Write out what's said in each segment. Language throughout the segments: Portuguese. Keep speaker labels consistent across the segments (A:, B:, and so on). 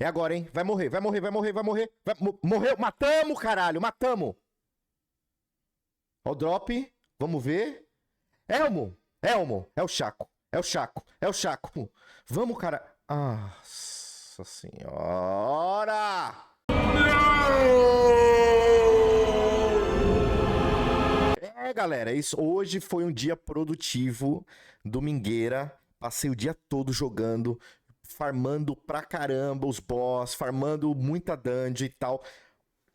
A: É agora, hein? Vai morrer, vai morrer, vai morrer, vai morrer. Morreu, matamos, caralho, matamos. Ó o drop, vamos ver. Elmo, Elmo, é o Chaco, é o Chaco, é o Chaco. Vamos, cara. Nossa senhora! É, galera, isso. Hoje foi um dia produtivo, domingueira. Passei o dia todo jogando, farmando pra caramba os boss, farmando muita dungeon e tal.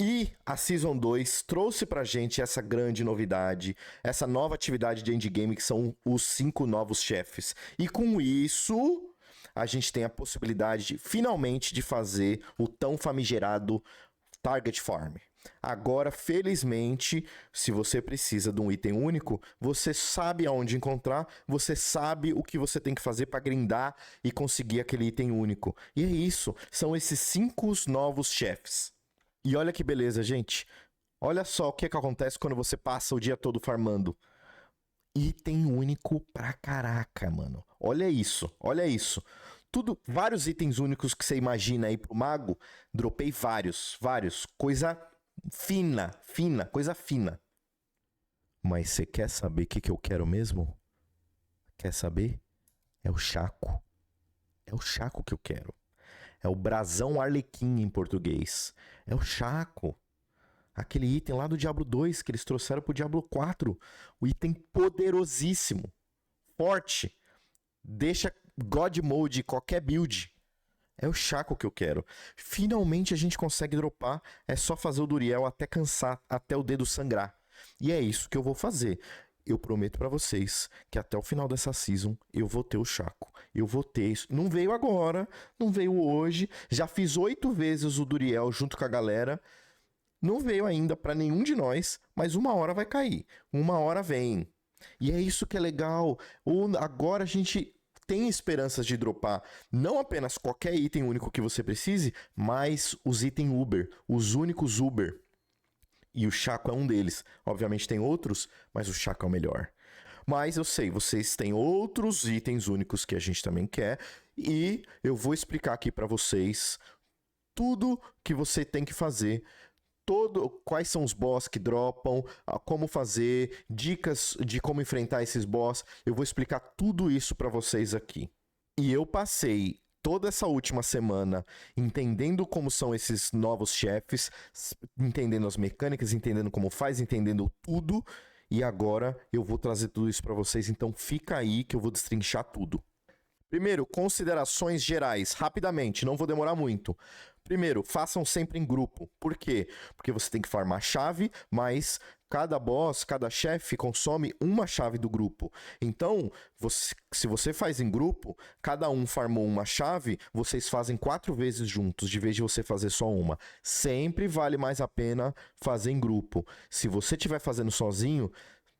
A: E a Season 2 trouxe pra gente essa grande novidade, essa nova atividade de endgame que são os 5 novos chefes. E com isso, a gente tem a possibilidade, finalmente, de fazer o tão famigerado Target Farm. Agora, felizmente, se você precisa de um item único, você sabe aonde encontrar, você sabe o que você tem que fazer para grindar e conseguir aquele item único. E é isso, são esses 5 novos chefes. E olha que beleza, gente. Olha só o que acontece quando você passa o dia todo farmando. Item único pra caraca, mano. Olha isso, olha isso. Tudo, vários itens únicos que você imagina aí pro mago, dropei vários. Coisa fina, coisa fina. Mas você quer saber o que eu quero mesmo? Quer saber? É o Chaco. É o Chaco que eu quero. É o brasão Arlequim em português. É o Chaco. Aquele item lá do Diablo 2 que eles trouxeram pro Diablo 4. O item poderosíssimo. Forte. Deixa God Mode qualquer build. É o Chaco que eu quero. Finalmente a gente consegue dropar. É só fazer o Duriel até cansar, até o dedo sangrar. E é isso que eu vou fazer. Eu prometo pra vocês que até o final dessa season eu vou ter o Chaco. Eu vou ter isso. Não veio agora, não veio hoje. Já fiz 8 vezes o Duriel junto com a galera. Não veio ainda pra nenhum de nós, mas uma hora vai cair. Uma hora vem. E é isso que é legal. Agora a gente tem esperanças de dropar não apenas qualquer item único que você precise, mas os itens Uber, os únicos Uber. E o Chaco é um deles. Obviamente tem outros, mas o Chaco é o melhor. Mas eu sei, vocês têm outros itens únicos que a gente também quer. E eu vou explicar aqui pra vocês tudo que você tem que fazer. Quais são os boss que dropam, como fazer, dicas de como enfrentar esses boss. Eu vou explicar tudo isso pra vocês aqui. E eu passei toda essa última semana entendendo como são esses novos chefes, entendendo as mecânicas, entendendo como faz, entendendo tudo. E agora eu vou trazer tudo isso pra vocês, então fica aí que eu vou destrinchar tudo. Primeiro, considerações gerais, rapidamente, não vou demorar muito. Primeiro, façam sempre em grupo. Por quê? Porque você tem que farmar chave, mas cada boss, cada chefe consome uma chave do grupo. Então, se você faz em grupo, cada um farmou uma chave, vocês fazem 4 vezes juntos, de vez de você fazer só uma. Sempre vale mais a pena fazer em grupo. Se você estiver fazendo sozinho,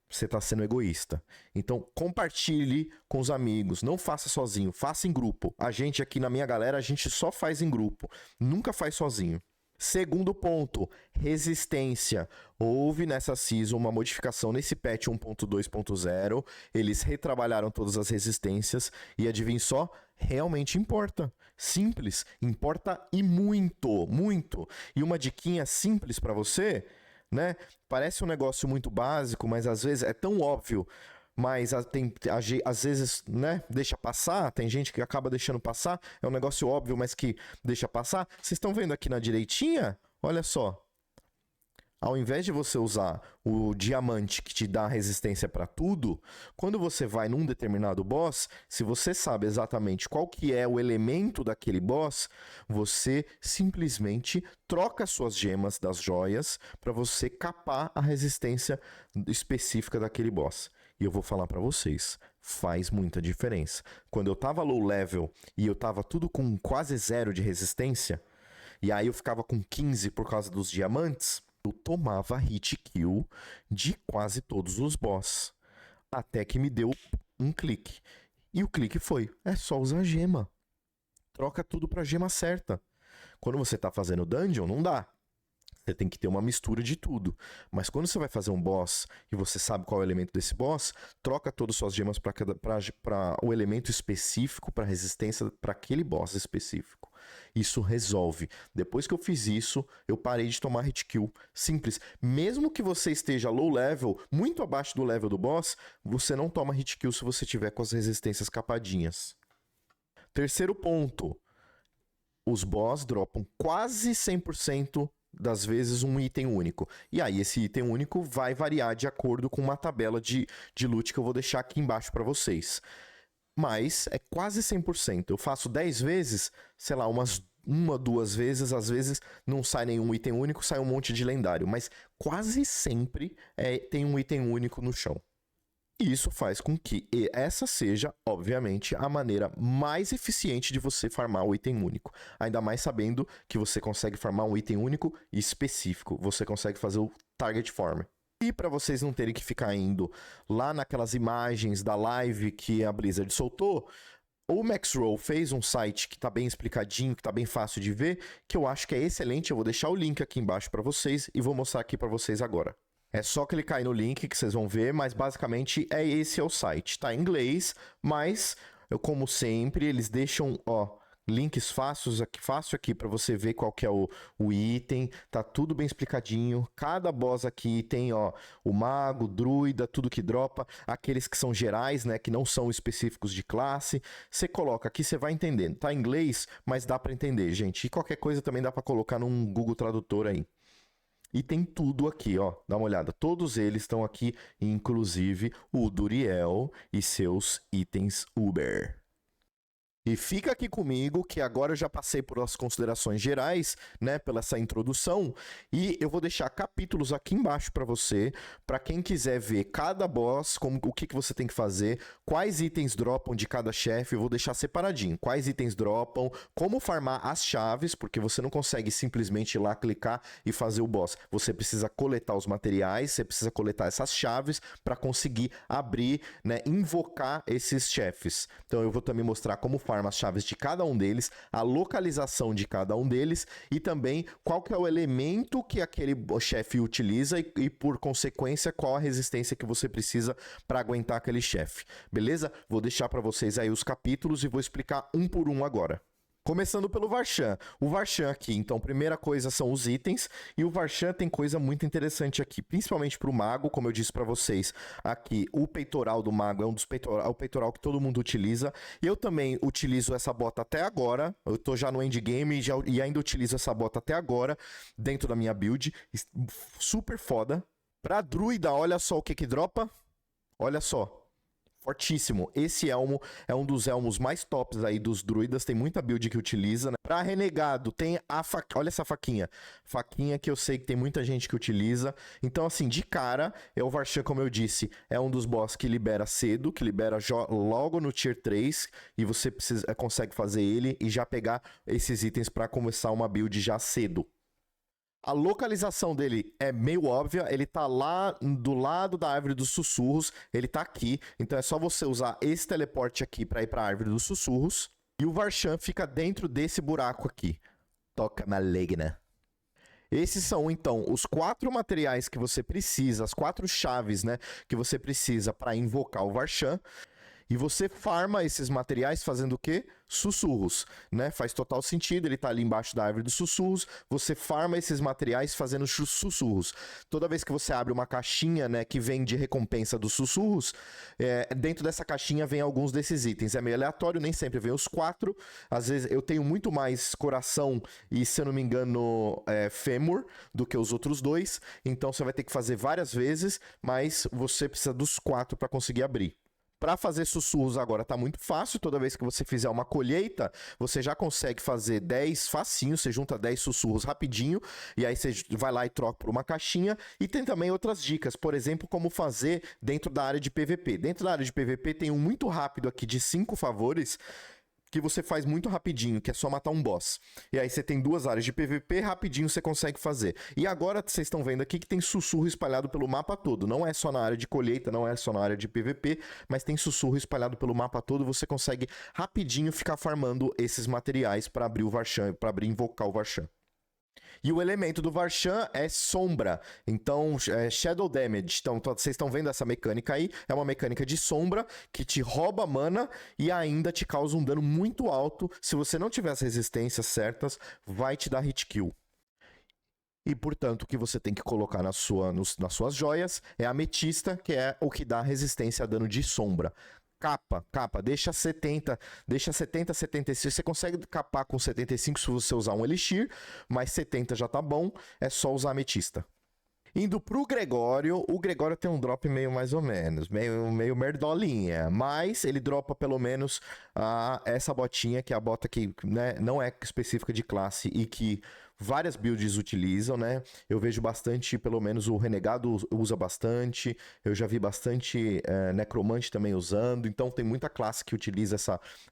A: você está sendo egoísta. Então, compartilhe com os amigos. Não faça sozinho, faça em grupo. A gente aqui na minha galera, a gente só faz em grupo. Nunca faz sozinho. Segundo ponto, resistência. Houve nessa season uma modificação nesse patch 1.2.0. Eles retrabalharam todas as resistências. E adivinha só? Realmente importa. Simples. Importa e muito, muito. E uma diquinha simples para você... né? Parece um negócio muito básico, mas às vezes é tão óbvio, mas às vezes, né, deixa passar, tem gente que acaba deixando passar, é um negócio óbvio, mas que deixa passar. Vocês estão vendo aqui na direitinha? Olha só. Ao invés de você usar o diamante que te dá resistência para tudo, quando você vai num determinado boss, se você sabe exatamente qual que é o elemento daquele boss, você simplesmente troca suas gemas das joias para você capar a resistência específica daquele boss. E eu vou falar para vocês, faz muita diferença. Quando eu tava low level e eu tava tudo com quase 0 de resistência, e aí eu ficava com 15 por causa dos diamantes, eu tomava hit kill de quase todos os boss. Até que me deu um clique. E o clique foi, é só usar gema. Troca tudo pra gema certa. Quando você tá fazendo dungeon, não dá. Você tem que ter uma mistura de tudo. Mas quando você vai fazer um boss e você sabe qual é o elemento desse boss, troca todas as suas gemas para o elemento específico, para resistência para aquele boss específico. Isso resolve. Depois que eu fiz isso, eu parei de tomar hit kill. Simples. Mesmo que você esteja low level, muito abaixo do level do boss, você não toma hit kill se você tiver com as resistências capadinhas. Terceiro ponto. Os boss dropam quase 100% das vezes um item único. E aí esse item único vai variar de acordo com uma tabela de loot que eu vou deixar aqui embaixo para vocês. Mas é quase 100%. Eu faço 10 vezes, sei lá, uma, duas vezes, às vezes não sai nenhum item único, sai um monte de lendário. Mas quase sempre tem um item único no chão. E isso faz com que essa seja, obviamente, a maneira mais eficiente de você farmar o item único. Ainda mais sabendo que você consegue farmar um item único específico. Você consegue fazer o target farm. E para vocês não terem que ficar indo lá naquelas imagens da live que a Blizzard soltou, o Maxroll fez um site que está bem explicadinho, que está bem fácil de ver, que eu acho que é excelente. Eu vou deixar o link aqui embaixo para vocês e vou mostrar aqui para vocês agora. É só clicar aí no link que vocês vão ver, mas basicamente esse é o site. Tá em inglês, mas eu, como sempre, eles deixam, ó, links fácil aqui para você ver qual que é o item. Tá tudo bem explicadinho. Cada boss aqui tem, ó, o mago, druida, tudo que dropa. Aqueles que são gerais, né, que não são específicos de classe. Você coloca aqui, você vai entendendo. Tá em inglês, mas dá para entender, gente. E qualquer coisa também dá para colocar num Google Tradutor aí. E tem tudo aqui, ó. Dá uma olhada. Todos eles estão aqui, inclusive o Duriel e seus itens Uber. E fica aqui comigo, que agora eu já passei por as considerações gerais, né, pela essa introdução, e eu vou deixar capítulos aqui embaixo para você, para quem quiser ver cada boss, o que você tem que fazer, quais itens dropam de cada chefe, eu vou deixar separadinho, quais itens dropam, como farmar as chaves, porque você não consegue simplesmente ir lá clicar e fazer o boss, você precisa coletar os materiais, você precisa coletar essas chaves para conseguir abrir, né, invocar esses chefes. Então eu vou também mostrar como farmar as chaves de cada um deles, a localização de cada um deles e também qual que é o elemento que aquele chefe utiliza e por consequência qual a resistência que você precisa para aguentar aquele chefe. Beleza? Vou deixar para vocês aí os capítulos e vou explicar um por um agora. Começando pelo Varshan. O Varshan aqui, então, primeira coisa são os itens. E o Varshan tem coisa muito interessante aqui, principalmente para o mago, como eu disse para vocês. Aqui, o peitoral do mago é o peitoral que todo mundo utiliza. Eu também utilizo essa bota até agora. Eu tô já no endgame e ainda utilizo essa bota até agora, dentro da minha build. Super foda. Pra druida, olha só o que dropa. Olha só. Fortíssimo. Esse elmo é um dos elmos mais tops aí dos druidas. Tem muita build que utiliza, né? Pra renegado, tem a faquinha. Olha essa faquinha. Faquinha que eu sei que tem muita gente que utiliza. Então, assim, de cara, o Varshan, como eu disse, é um dos boss que libera cedo, que libera logo no Tier 3. E você consegue fazer ele e já pegar esses itens pra começar uma build já cedo. A localização dele é meio óbvia, ele tá lá do lado da Árvore dos Sussurros, ele tá aqui, então é só você usar esse teleporte aqui para ir para a Árvore dos Sussurros, e o Varshan fica dentro desse buraco aqui. Toca maligna. Esses são, então, os 4 materiais que você precisa, as 4 chaves, né, que você precisa para invocar o Varshan. E você farma esses materiais fazendo o quê? Sussurros, né? Faz total sentido, ele tá ali embaixo da árvore dos sussurros, você farma esses materiais fazendo sussurros. Toda vez que você abre uma caixinha, né, que vem de recompensa dos sussurros, dentro dessa caixinha vem alguns desses itens. É meio aleatório, nem sempre vem os 4. Às vezes eu tenho muito mais coração e, se eu não me engano, fêmur do que os outros 2. Então você vai ter que fazer várias vezes, mas você precisa dos 4 para conseguir abrir. Para fazer sussurros agora tá muito fácil, toda vez que você fizer uma colheita, você já consegue fazer 10 facinho, você junta 10 sussurros rapidinho, e aí você vai lá e troca por uma caixinha, e tem também outras dicas, por exemplo, como fazer dentro da área de PVP. Dentro da área de PVP tem um muito rápido aqui de 5 favores, que você faz muito rapidinho, que é só matar um boss. E aí você tem 2 áreas de PVP, rapidinho você consegue fazer. E agora vocês estão vendo aqui que tem sussurro espalhado pelo mapa todo. Não é só na área de colheita, não é só na área de PVP, mas tem sussurro espalhado pelo mapa todo. Você consegue rapidinho ficar farmando esses materiais para abrir o Varshan, para invocar o Varshan. E o elemento do Varshan é sombra, então é Shadow Damage. Então vocês estão vendo essa mecânica aí, é uma mecânica de sombra que te rouba mana e ainda te causa um dano muito alto. Se você não tiver as resistências certas, vai te dar hit kill. E, portanto, o que você tem que colocar nas suas joias é a ametista, que é o que dá resistência a dano de sombra. Capa, deixa 70, 75. Você consegue capar com 75 se você usar um elixir, mas 70 já tá bom, é só usar ametista. Indo pro Gregório, o Gregório tem um drop meio mais ou menos, meio merdolinha, mas ele dropa pelo menos essa botinha, que é a bota que, né, não é específica de classe e que várias builds utilizam, né? Eu vejo bastante, pelo menos o Renegado usa bastante, eu já vi bastante Necromante também usando, então tem muita classe que utiliza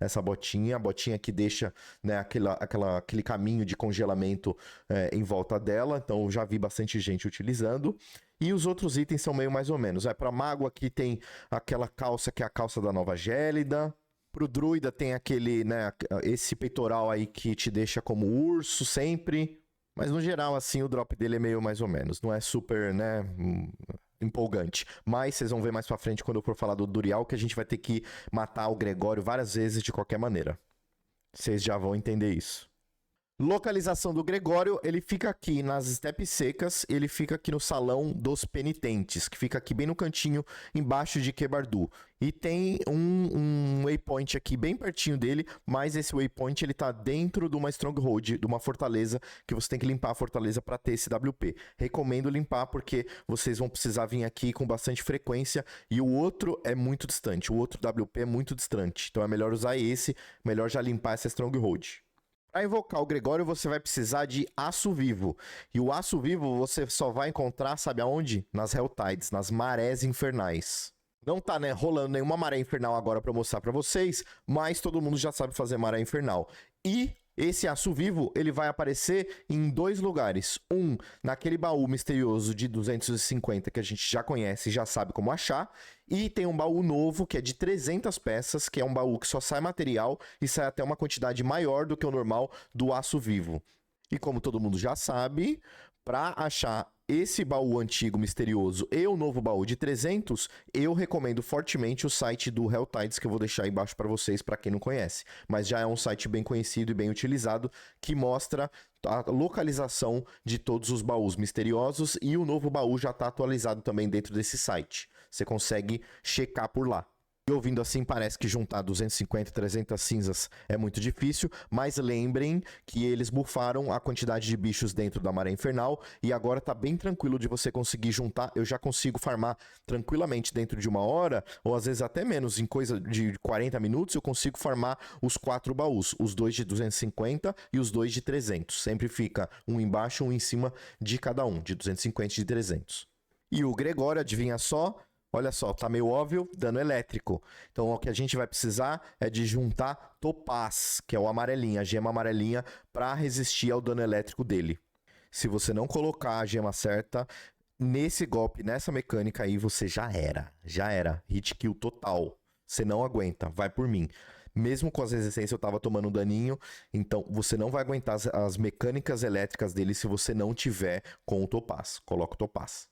A: essa botinha, a botinha que deixa, né, aquele caminho de congelamento em volta dela, então eu já vi bastante gente utilizando. E os outros itens são meio mais ou menos. Para mago aqui tem aquela calça que é a calça da Nova Gélida. Pro druida tem aquele, né, esse peitoral aí que te deixa como urso sempre. Mas no geral, assim, o drop dele é meio mais ou menos. Não é super, né, empolgante. Mas vocês vão ver mais pra frente quando eu for falar do Durial que a gente vai ter que matar o Gregório várias vezes de qualquer maneira. Vocês já vão entender isso. Localização do Gregório, ele fica aqui nas estepes secas, ele fica aqui no Salão dos Penitentes, que fica aqui bem no cantinho, embaixo de Kebardu. E tem um waypoint aqui bem pertinho dele, mas esse waypoint ele tá dentro de uma stronghold, de uma fortaleza, que você tem que limpar a fortaleza para ter esse WP. Recomendo limpar porque vocês vão precisar vir aqui com bastante frequência e o outro é muito distante, o outro WP é muito distante. Então é melhor usar esse, melhor já limpar essa stronghold. Para invocar o Gregório, você vai precisar de aço vivo. E o aço vivo você só vai encontrar, sabe aonde? Nas Helltides, nas marés infernais. Não tá, né, rolando nenhuma maré infernal agora para mostrar para vocês, mas todo mundo já sabe fazer maré infernal. E esse aço vivo, ele vai aparecer em dois lugares. Um, naquele baú misterioso de 250 que a gente já conhece e já sabe como achar. E tem um baú novo que é de 300 peças, que é um baú que só sai material e sai até uma quantidade maior do que o normal do aço vivo. E como todo mundo já sabe, para achar esse baú antigo misterioso e o novo baú de 300, eu recomendo fortemente o site do Helltides, que eu vou deixar aí embaixo para vocês, para quem não conhece. Mas já é um site bem conhecido e bem utilizado, que mostra a localização de todos os baús misteriosos e o novo baú já está atualizado também dentro desse site. Você consegue checar por lá. E ouvindo assim, parece que juntar 250, 300 cinzas é muito difícil, mas lembrem que eles bufaram a quantidade de bichos dentro da Maré Infernal e agora tá bem tranquilo de você conseguir juntar. Eu já consigo farmar tranquilamente dentro de uma hora, ou às vezes até menos, em coisa de 40 minutos, eu consigo farmar os 4 baús, os 2 de 250 e os 2 de 300. Sempre fica um embaixo, um em cima de cada um, de 250 e de 300. E o Gregório, adivinha só? Olha só, tá meio óbvio, dano elétrico. Então, o que a gente vai precisar é de juntar Topaz, que é o amarelinho, a gema amarelinha, para resistir ao dano elétrico dele. Se você não colocar a gema certa, nesse golpe, nessa mecânica aí, você já era. Hit kill total. Você não aguenta, vai por mim. Mesmo com as resistências, eu tava tomando um daninho, então você não vai aguentar as mecânicas elétricas dele se você não tiver com o Topaz. Coloca o Topaz.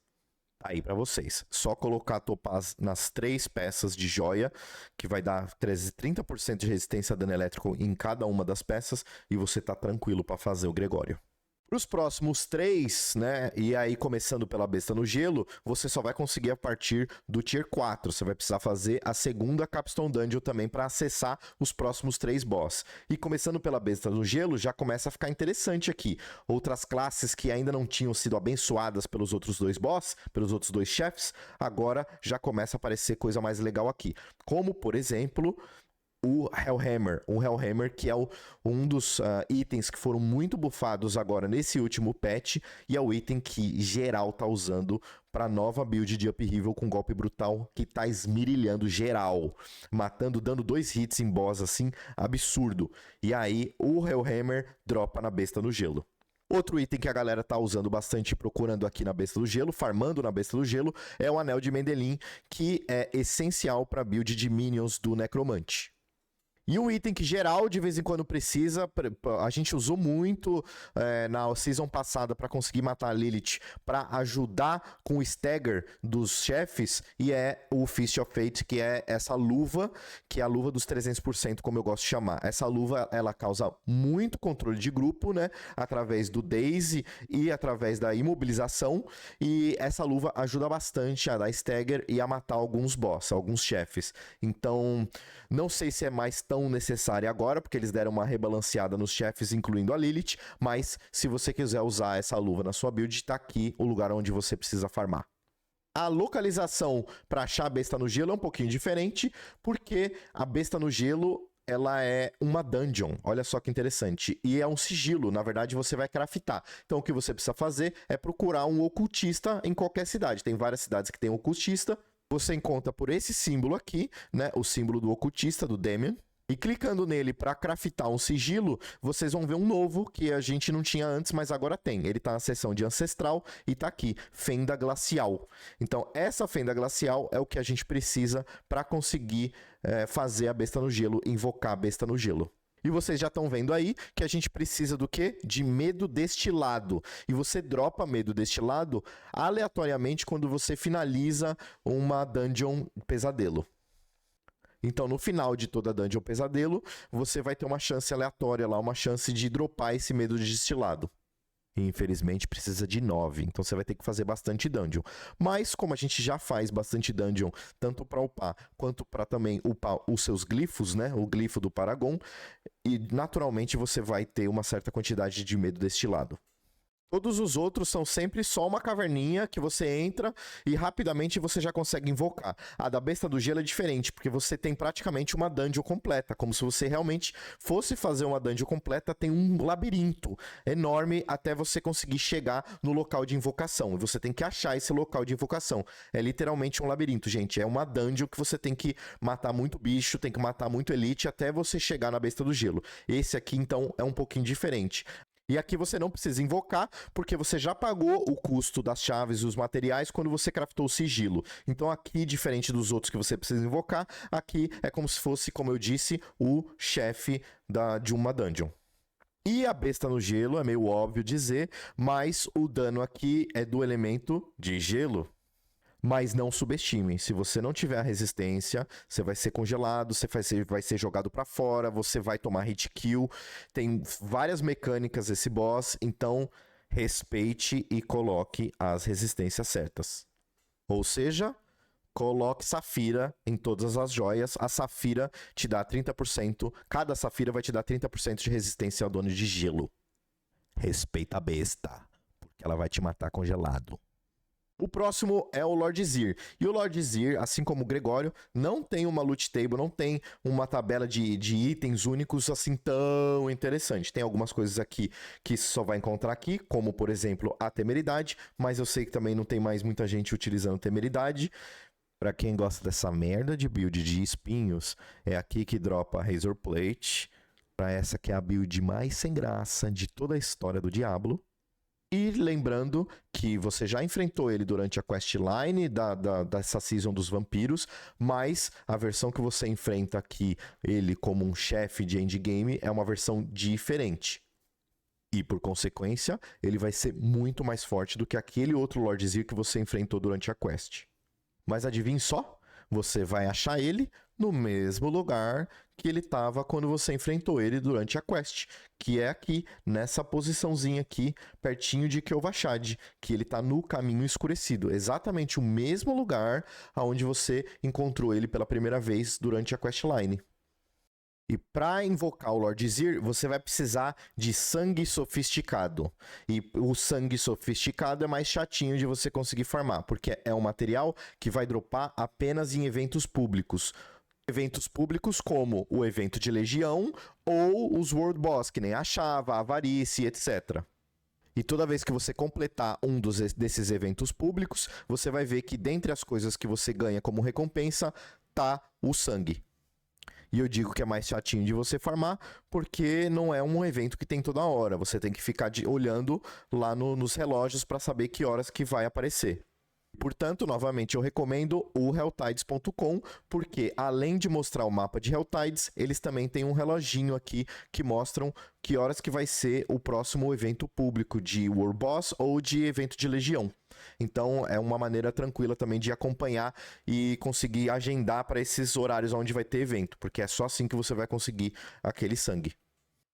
A: Tá aí para vocês. Só colocar Topaz nas 3 peças de joia, que vai dar 30% de resistência a dano elétrico em cada uma das peças, e você tá tranquilo para fazer o Gregório. Para os próximos 3, né, e aí começando pela besta no gelo, você só vai conseguir a partir do Tier 4. Você vai precisar fazer a segunda Capstone Dungeon também para acessar os próximos 3 boss. E começando pela besta no gelo, já começa a ficar interessante aqui. Outras classes que ainda não tinham sido abençoadas pelos outros 2 boss, pelos outros 2 chefes, agora já começa a aparecer coisa mais legal aqui. Como, por exemplo, o Hellhammer, que é um dos itens que foram muito bufados agora nesse último patch, e é o item que geral tá usando para nova build de Upheaval com golpe brutal, que tá esmirilhando geral, matando, dando 2 hits em boss assim, absurdo. E aí o Hellhammer dropa na besta no gelo. Outro item que a galera tá usando bastante, procurando aqui na Besta do Gelo, farmando na Besta do Gelo, é o Anel de Mendelin, que é essencial para build de minions do Necromante. E um item que geral de vez em quando precisa, a gente usou muito na season passada para conseguir matar a Lilith, para ajudar com o stagger dos chefes, e é o Fist of Fate, que é essa luva, que é a luva dos 300%, como eu gosto de chamar. Essa luva, ela causa muito controle de grupo, né, através do Daisy e através da imobilização, e essa luva ajuda bastante a dar stagger e a matar alguns boss, alguns chefes. Então, não sei se é mais tão necessária agora, porque eles deram uma rebalanceada nos chefes, incluindo a Lilith, mas se você quiser usar essa luva na sua build, tá aqui o lugar onde você precisa farmar. A localização para achar a besta no gelo é um pouquinho diferente, porque a besta no gelo, ela é uma dungeon, olha só que interessante, e é um sigilo, na verdade você vai craftar. Então o que você precisa fazer é procurar um ocultista em qualquer cidade, tem várias cidades que tem ocultista, você encontra por esse símbolo aqui, né, o símbolo do ocultista, do Damien, e clicando nele para craftar um sigilo, vocês vão ver um novo que a gente não tinha antes, mas agora tem. Ele está na seção de ancestral e está aqui, Fenda Glacial. Então, essa Fenda Glacial é o que a gente precisa para conseguir fazer a besta no gelo, invocar a besta no gelo. E vocês já estão vendo aí que a gente precisa do quê? De medo destilado. E você dropa medo destilado aleatoriamente quando você finaliza uma dungeon pesadelo. Então, no final de toda dungeon pesadelo, você vai ter uma chance aleatória lá, uma chance de dropar esse medo destilado. E, infelizmente, precisa de 9, então você vai ter que fazer bastante dungeon. Mas, como a gente já faz bastante dungeon, tanto para upar, quanto para também upar os seus glifos, né? O glifo do Paragon, e naturalmente você vai ter uma certa quantidade de medo destilado. Todos os outros são sempre só uma caverninha que você entra e rapidamente você já consegue invocar. A da besta do gelo é diferente, porque você tem praticamente uma dungeon completa, como se você realmente fosse fazer uma dungeon completa, tem um labirinto enorme até você conseguir chegar no local de invocação. E você tem que achar esse local de invocação. É literalmente um labirinto, gente. É uma dungeon que você tem que matar muito bicho, tem que matar muito elite até você chegar na besta do gelo. Esse aqui, então, é um pouquinho diferente. E aqui você não precisa invocar, porque você já pagou o custo das chaves e os materiais quando você craftou o sigilo. Então aqui, diferente dos outros que você precisa invocar, aqui é como se fosse, como eu disse, o chefe de uma dungeon. E a besta no gelo, é meio óbvio dizer, mas o dano aqui é do elemento de gelo. Mas não subestime, se você não tiver a resistência, você vai ser congelado, você vai ser jogado para fora, você vai tomar hit kill. Tem várias mecânicas esse boss, então respeite e coloque as resistências certas. Ou seja, coloque Safira em todas as joias. A Safira te dá 30%, cada Safira vai te dar 30% de resistência ao dano de gelo. Respeita a besta, porque ela vai te matar congelado. O próximo é o Lord Zir. E o Lord Zir, assim como o Gregório, não tem uma loot table, não tem uma tabela de itens únicos assim tão interessante. Tem algumas coisas aqui que só vai encontrar aqui, como por exemplo a temeridade, mas eu sei que também não tem mais muita gente utilizando temeridade. Pra quem gosta dessa merda de build de espinhos, é aqui que dropa a Razor Plate. Pra essa que é a build mais sem graça de toda a história do Diablo. E lembrando que você já enfrentou ele durante a questline dessa season dos vampiros, mas a versão que você enfrenta aqui, ele como um chefe de endgame, é uma versão diferente. E, por consequência, ele vai ser muito mais forte do que aquele outro Lord Zir que você enfrentou durante a quest. Mas adivinhe só, você vai achar ele no mesmo lugar que ele estava quando você enfrentou ele durante a quest, que é aqui, nessa posiçãozinha aqui, pertinho de Kel'Vashad, que ele está no caminho escurecido, exatamente o mesmo lugar onde você encontrou ele pela primeira vez durante a questline. E para invocar o Lord Zir, você vai precisar de sangue sofisticado. E o sangue sofisticado é mais chatinho de você conseguir farmar, porque é um material que vai dropar apenas em eventos públicos. Eventos públicos como o evento de Legião ou os World Boss, que nem a Chava, a Avarice, etc. E toda vez que você completar um desses eventos públicos, você vai ver que dentre as coisas que você ganha como recompensa, tá o sangue. E eu digo que é mais chatinho de você farmar, porque não é um evento que tem toda hora. Você tem que ficar olhando lá nos relógios para saber que horas que vai aparecer. portanto, novamente, eu recomendo o helltides.com, porque além de mostrar o mapa de Helltides, eles também têm um reloginho aqui que mostram que horas que vai ser o próximo evento público de World Boss ou de evento de Legião. Então, é uma maneira tranquila também de acompanhar e conseguir agendar para esses horários onde vai ter evento, porque é só assim que você vai conseguir aquele sangue.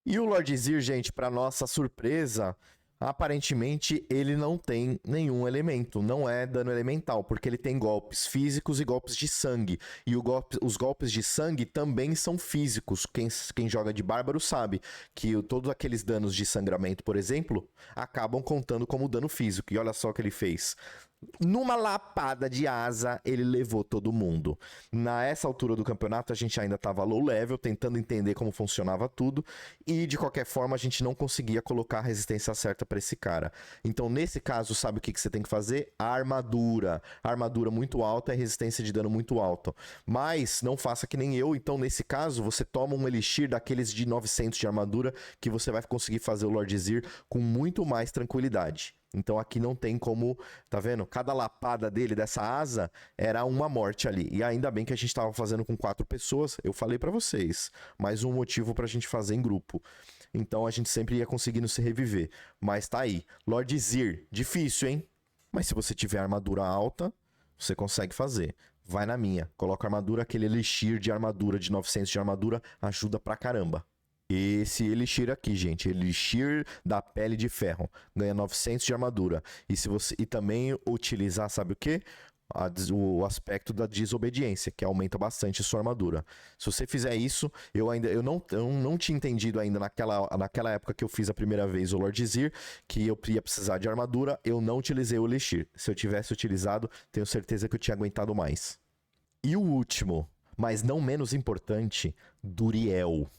A: E o Lord Zir, gente, para nossa surpresa, aparentemente ele não tem nenhum elemento, não é dano elemental, porque ele tem golpes físicos e golpes de sangue. E os golpes de sangue também são físicos. Quem joga de bárbaro sabe que todos aqueles danos de sangramento, por exemplo, acabam contando como dano físico. E olha só o que ele fez. Numa lapada de asa, ele levou todo mundo. Nessa altura do campeonato, a gente ainda estava low level, tentando entender como funcionava tudo. E, de qualquer forma, a gente não conseguia colocar a resistência certa para esse cara. Então, nesse caso, sabe o que você tem que fazer? A armadura. A armadura muito alta e resistência de dano muito alta. Mas, não faça que nem eu. Então, nesse caso, você toma um elixir daqueles de 900 de armadura, que você vai conseguir fazer o Lord Zir com muito mais tranquilidade. Então aqui não tem como, tá vendo? Cada lapada dele, dessa asa, era uma morte ali. E ainda bem que a gente tava fazendo com 4 pessoas, eu falei pra vocês. Mais um motivo pra gente fazer em grupo. Então a gente sempre ia conseguindo se reviver. Mas tá aí. Lord Zir, difícil, hein? Mas se você tiver armadura alta, você consegue fazer. Vai na minha. Coloca armadura, aquele elixir de armadura, de 900 de armadura, ajuda pra caramba. Esse elixir aqui, gente, elixir da pele de ferro, ganha 900 de armadura. E também utilizar, sabe o quê? O aspecto da desobediência, que aumenta bastante a sua armadura. Se você fizer isso, eu não tinha entendido ainda naquela época que eu fiz a primeira vez o Lord Zir, que eu ia precisar de armadura, eu não utilizei o elixir. Se eu tivesse utilizado, tenho certeza que eu tinha aguentado mais. E o último, mas não menos importante, Duriel.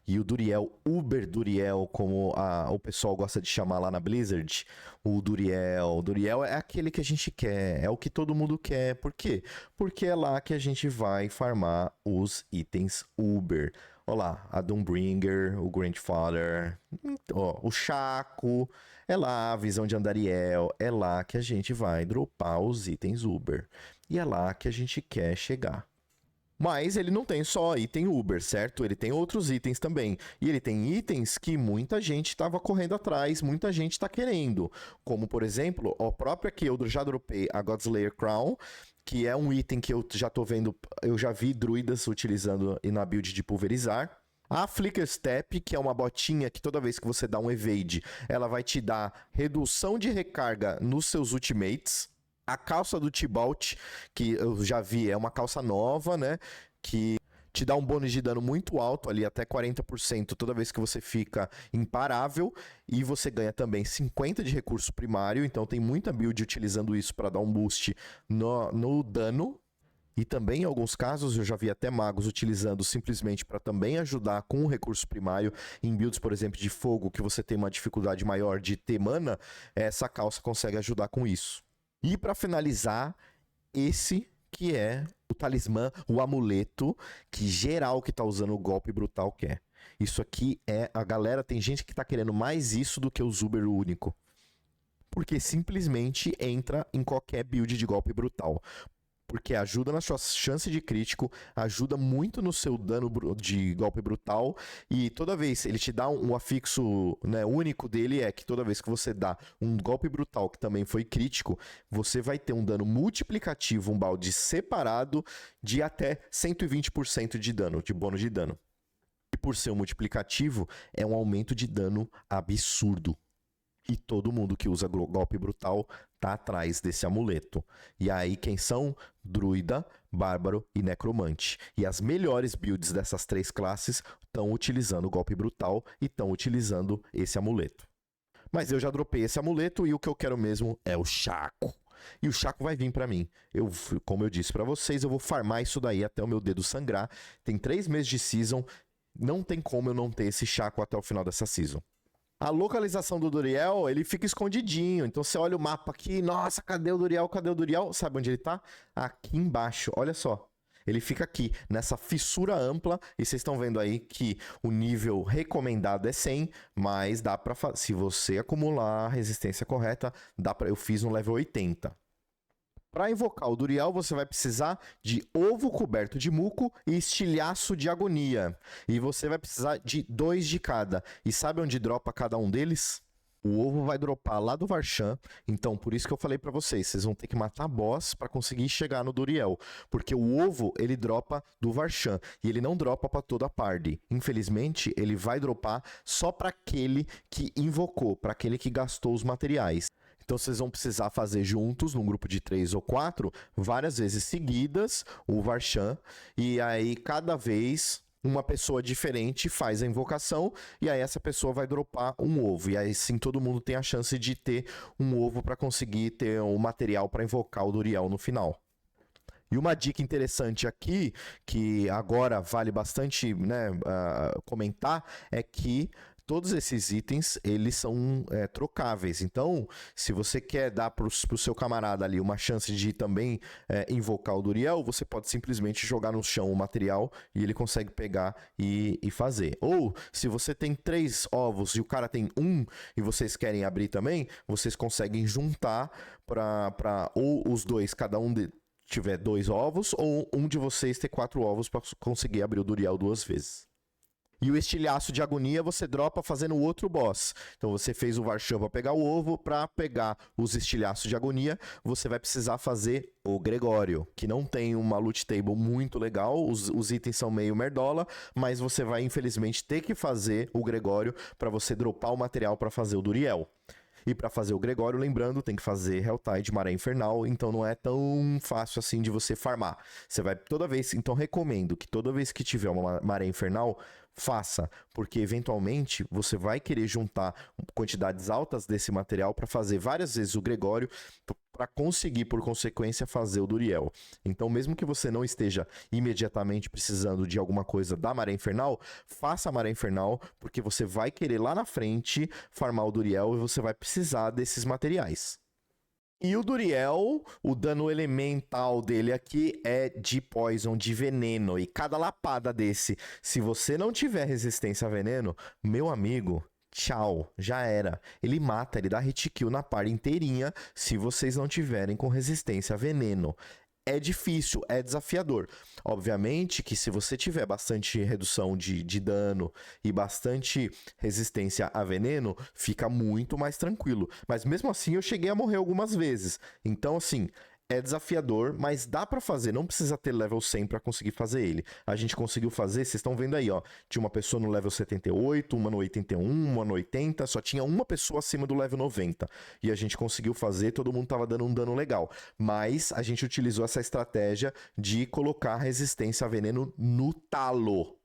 A: E o Duriel, Uber Duriel, como o pessoal gosta de chamar lá na Blizzard, o Duriel é aquele que a gente quer, é o que todo mundo quer. Por quê? Porque é lá que a gente vai farmar os itens Uber. Olha lá, a Doombringer, o Grandfather, o Chaco, é lá a visão de Andariel, é lá que a gente vai dropar os itens Uber. E é lá que a gente quer chegar. Mas ele não tem só item Uber, certo? Ele tem outros itens também. E ele tem itens que muita gente estava correndo atrás, muita gente está querendo. Como, por exemplo, a própria que eu já dropei, a Godslayer Crown, que é um item que eu já tô vendo, eu já vi druidas utilizando na build de pulverizar. A Flicker Step, que é uma botinha que toda vez que você dá um evade, ela vai te dar redução de recarga nos seus ultimates. A calça do Tibalt, que eu já vi, é uma calça nova, né? Que te dá um bônus de dano muito alto ali, até 40% toda vez que você fica imparável. E você ganha também 50 de recurso primário, então tem muita build utilizando isso para dar um boost no dano. E também, em alguns casos, eu já vi até magos utilizando simplesmente para também ajudar com o recurso primário. Em builds, por exemplo, de fogo, que você tem uma dificuldade maior de ter mana, essa calça consegue ajudar com isso. E para finalizar, esse que é o talismã, o amuleto, que geral que tá usando o golpe brutal quer. Isso aqui a galera, tem gente que tá querendo mais isso do que o Uber único. Porque simplesmente entra em qualquer build de golpe brutal. Porque ajuda na sua chance de crítico, ajuda muito no seu dano de golpe brutal, e toda vez ele te dá um afixo, né, único dele, é que toda vez que você dá um golpe brutal que também foi crítico, você vai ter um dano multiplicativo, um balde separado de até 120% de dano, de bônus de dano. E por ser um multiplicativo, é um aumento de dano absurdo. E todo mundo que usa golpe brutal tá atrás desse amuleto. E aí quem são? Druida, Bárbaro e Necromante. E as melhores builds dessas 3 classes estão utilizando o golpe brutal e estão utilizando esse amuleto. Mas eu já dropei esse amuleto e o que eu quero mesmo é o Chaco. E o Chaco vai vir pra mim. Como eu disse pra vocês, eu vou farmar isso daí até o meu dedo sangrar. Tem 3 meses de season, não tem como eu não ter esse Chaco até o final dessa season. A localização do Duriel, ele fica escondidinho. Então você olha o mapa aqui, nossa, cadê o Duriel? Cadê o Duriel? Sabe onde ele tá? Aqui embaixo, olha só. Ele fica aqui, nessa fissura ampla, e vocês estão vendo aí que o nível recomendado é 100, mas dá pra se você acumular a resistência correta, eu fiz no level 80. Para invocar o Duriel, você vai precisar de ovo coberto de muco e estilhaço de agonia. E você vai precisar de 2 de cada. E sabe onde dropa cada um deles? O ovo vai dropar lá do Varshan, então por isso que eu falei pra vocês, vocês vão ter que matar boss pra conseguir chegar no Duriel, porque o ovo ele dropa do Varshan e ele não dropa pra toda a party. Infelizmente, ele vai dropar só pra aquele que invocou, pra aquele que gastou os materiais. Então vocês vão precisar fazer juntos, num grupo de 3 ou 4, várias vezes seguidas, o Varshan, e aí cada vez uma pessoa diferente faz a invocação, e aí essa pessoa vai dropar um ovo, e aí sim todo mundo tem a chance de ter um ovo para conseguir ter o material para invocar o Duriel no final. E uma dica interessante aqui, que agora vale bastante, né, comentar, é que todos esses itens, eles são trocáveis. Então, se você quer dar para o seu camarada ali uma chance de também invocar o Duriel, você pode simplesmente jogar no chão o material e ele consegue pegar e fazer. Ou, se você tem 3 ovos e o cara tem 1 e vocês querem abrir também, vocês conseguem juntar para ou os dois, cada um tiver 2 ovos, ou um de vocês ter 4 ovos para conseguir abrir o Duriel 2 vezes. E o estilhaço de agonia você dropa fazendo o outro boss. Então você fez o Varshan para pegar o ovo, para pegar os estilhaços de agonia, você vai precisar fazer o Gregório, que não tem uma loot table muito legal, os itens são meio merdola, mas você vai infelizmente ter que fazer o Gregório para você dropar o material para fazer o Duriel. E para fazer o Gregório, lembrando, tem que fazer Helltide, Maré Infernal, então não é tão fácil assim de você farmar. Você vai toda vez, então recomendo que toda vez que tiver uma Maré Infernal, faça, porque eventualmente você vai querer juntar quantidades altas desse material para fazer várias vezes o Gregório, para conseguir, por consequência, fazer o Duriel. Então, mesmo que você não esteja imediatamente precisando de alguma coisa da Maré Infernal, faça a Maré Infernal, porque você vai querer lá na frente farmar o Duriel e você vai precisar desses materiais. E o Duriel, o dano elemental dele aqui é de poison, de veneno. E cada lapada desse, se você não tiver resistência a veneno, meu amigo, tchau, já era. Ele mata, ele dá hit kill na party inteirinha se vocês não tiverem com resistência a veneno. É difícil, é desafiador. Obviamente que se você tiver bastante redução de dano e bastante resistência a veneno, fica muito mais tranquilo. Mas mesmo assim eu cheguei a morrer algumas vezes. Então assim, é desafiador, mas dá pra fazer, não precisa ter level 100 pra conseguir fazer ele. A gente conseguiu fazer, vocês estão vendo aí, ó. Tinha uma pessoa no level 78, uma no 81, uma no 80, só tinha uma pessoa acima do level 90. E a gente conseguiu fazer, todo mundo tava dando um dano legal. Mas a gente utilizou essa estratégia de colocar resistência a veneno no talo.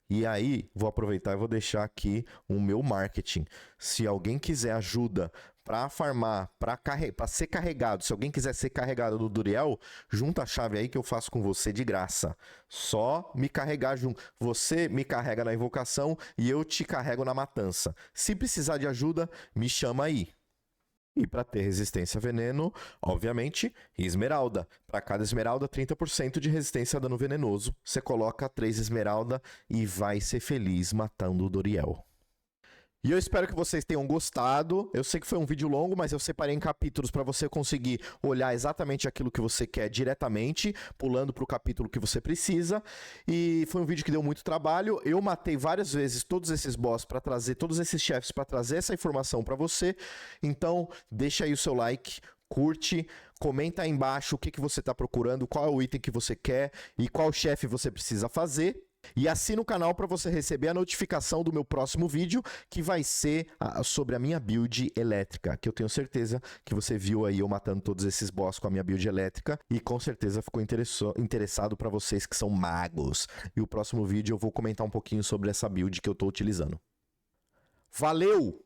A: E aí, vou aproveitar e vou deixar aqui o meu marketing. Se alguém quiser ajuda para farmar, para ser carregado, se alguém quiser ser carregado do Duriel, junta a chave aí que eu faço com você de graça. Só me carregar junto. Você me carrega na invocação e eu te carrego na matança. Se precisar de ajuda, me chama aí. E para ter resistência a veneno, obviamente, esmeralda. Para cada esmeralda, 30% de resistência a dano venenoso. Você coloca 3 esmeralda e vai ser feliz matando o Duriel. E eu espero que vocês tenham gostado. Eu sei que foi um vídeo longo, mas eu separei em capítulos para você conseguir olhar exatamente aquilo que você quer diretamente, pulando para o capítulo que você precisa. E foi um vídeo que deu muito trabalho. Eu matei várias vezes todos esses boss para trazer, todos esses chefes para trazer essa informação para você. Então, deixa aí o seu like, curte, comenta aí embaixo o que você está procurando, qual é o item que você quer e qual chefe você precisa fazer. E assina o canal para você receber a notificação do meu próximo vídeo, que vai ser sobre a minha build elétrica, que eu tenho certeza que você viu aí eu matando todos esses boss com a minha build elétrica e com certeza ficou interessado para vocês que são magos. E o próximo vídeo eu vou comentar um pouquinho sobre essa build que eu estou utilizando. Valeu!